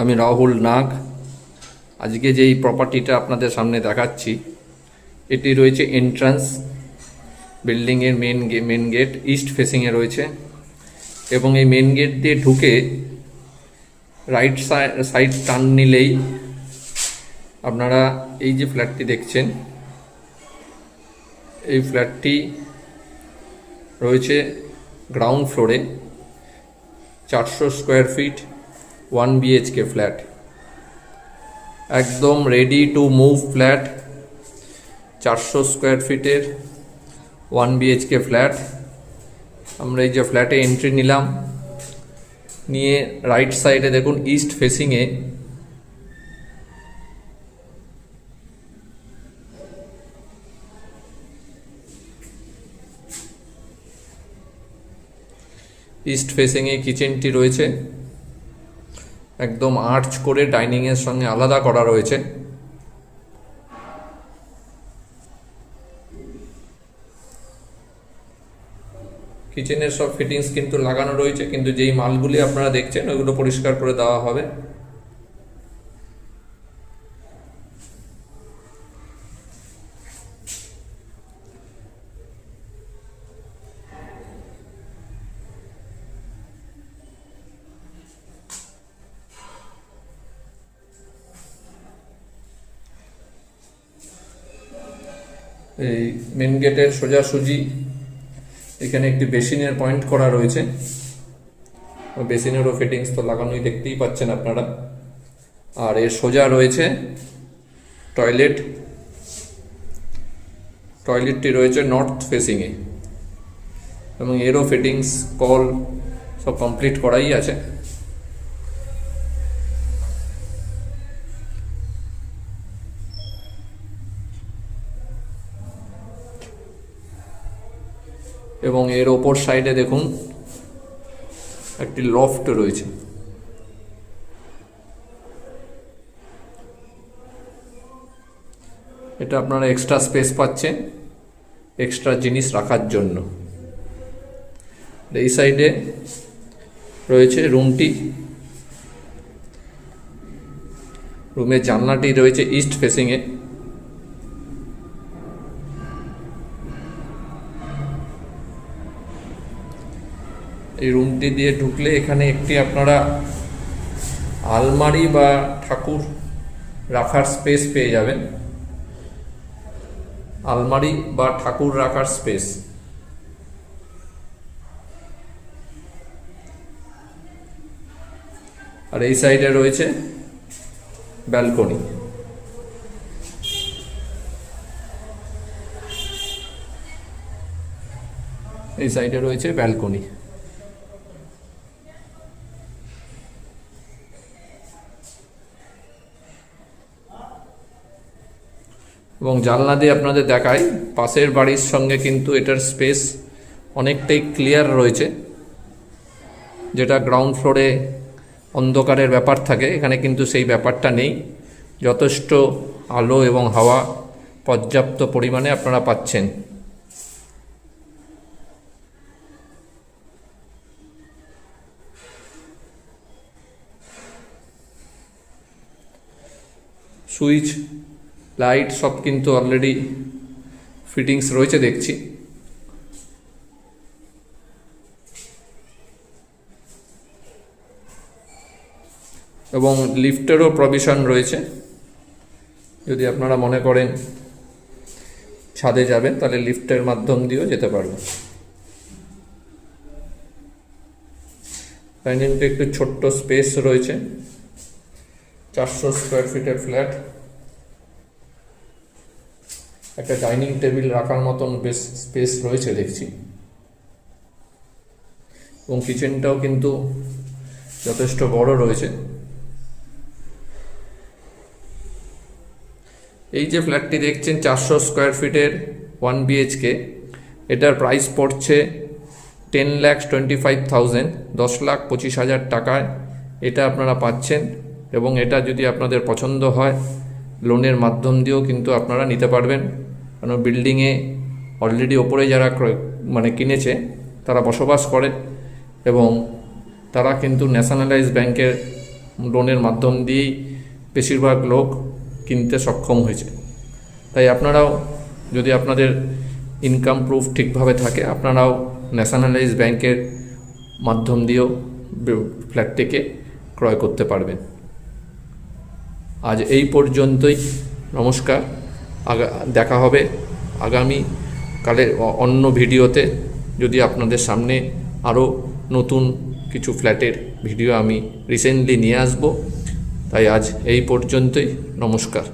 আমি রাহুল নাগ। আজকে যেই প্রপার্টিটা আপনাদের সামনে দেখাচ্ছি, এটি রয়েছে এন্ট্রান্স, বিল্ডিংয়ের মেন গেট ইস্ট ফেসিংয়ে রয়েছে এবং এই মেন গেট দিয়ে ঢুকে রাইট সাইড টার্ন নিলেই আপনারা এই যে ফ্ল্যাটটি দেখছেন, এই ফ্ল্যাটটি রয়েছে গ্রাউন্ড ফ্লোরে, 400 স্কোয়ার ফিট 1 BHK ফ্ল্যাট, একদম ready to move flat. 400 square ফিটের 1 BHK ফ্ল্যাট। আমরা এই যে ফ্ল্যাটে এন্ট্রি নিলাম, নিয়ে রাইট সাইডে দেখুন ইস্ট ফেসিংয়ে কিচেনটি রয়েছে, একদম আর্চ করে ডাইনিংয়ের সঙ্গে আলাদা করা রয়েছে। কিচেনের সব ফিটিংস কিন্তু লাগানো রয়েছে, কিন্তু যেই মালগুলি আপনারা দেখছেন ওইগুলো পরিষ্কার করে দেওয়া হবে। এই মেন গেটের সোজাসুজি এখানে একটি বেসিনের পয়েন্ট করা রয়েছে, বেসিনেরও ফিটিংস তো লাগানোই দেখতেই পাচ্ছেন আপনারা। আর এর সোজা রয়েছে টয়লেটটি রয়েছে নর্থ ফেসিংয়ে এবং এরও ফিটিংস কল সব কমপ্লিট করাই আছে। এবং এর ওপর সাইডে দেখুন একটি লফট রয়েছে। এটা আপনারা এক্সট্রা স্পেস পাচ্ছেন এক্সট্রা জিনিস রাখার জন্য। এই সাইডে রয়েছে রুমের জানলাটি রয়েছে ইস্ট ফেসিংয়ে। এই রুমটি দিয়ে ঢুকলে এখানে একটি আপনারা আলমারি বা ঠাকুর রাখার স্পেস পেয়ে যাবেন। আলমারি বা ঠাকুর রাখার স্পেস। আর এই সাইডে রয়েছে ব্যালকনি। এই সাইডে রয়েছে ব্যালকনি। এবং জানলা দিয়ে আপনাদের দেখাই, পাশের বাড়ির সঙ্গে কিন্তু এটার স্পেস অনেকটাই ক্লিয়ার রয়েছে, যেটা গ্রাউন্ড ফ্লোরে অন্ধকারের ব্যাপার থাকে, এখানে কিন্তু সেই ব্যাপারটা নেই। যথেষ্ট আলো এবং হাওয়া পর্যাপ্ত পরিমাণে আপনারা পাচ্ছেন। সুইচ লাইট সব কিন্তু অলরেডি ফিটিংস রয়েছে দেখছি। এবং লিফটেরও প্রভিশন রয়েছে, যদি আপনারা মনে করেন ছাদে যাবেন তাহলে লিফটের মাধ্যম দিয়েও যেতে পারবেন। ডাইনিংটা একটু ছোট্ট স্পেস রয়েছে, 400 স্কোয়ার ফিটের ফ্ল্যাট। একটা ডাইনিং টেবিল রাখার মতন বেশ স্পেস রয়েছে দেখছি। এবং কিচেনটাও কিন্তু যথেষ্ট বড় রয়েছে। এই যে ফ্ল্যাটটি দেখছেন 400 স্কোয়ার ফিটের 1 BHK, এটার প্রাইস পড়ছে 10,25,000, 10,25,000 টাকায় এটা আপনারা পাচ্ছেন। এবং এটা যদি আপনাদের পছন্দ হয় লোনের মাধ্যম দিয়েও কিন্তু আপনারা নিতে পারবেন, কারণ বিল্ডিংয়ে অলরেডি ওপরে যারা কিনেছে তারা বসবাস করে এবং তারা কিন্তু ন্যাশনালাইজ ব্যাংকের লোনের মাধ্যম দিয়েই বেশিরভাগ লোক কিনতে সক্ষম হয়েছে। তাই আপনারাও যদি আপনাদের ইনকাম প্রুফ ঠিকভাবে থাকে, আপনারাও ন্যাশনালাইজ ব্যাংকের মাধ্যম দিয়েও ফ্ল্যাটটিকে ক্রয় করতে পারবেন। আজ এই পর্যন্তই, নমস্কার। দেখা হবে আগামী কালের অন্য ভিডিওতে, যদি আপনাদের সামনে আরও নতুন কিছু ফ্ল্যাটের ভিডিও আমি রিসেন্টলি নিয়ে আসব। তাই আজ এই পর্যন্তই, নমস্কার।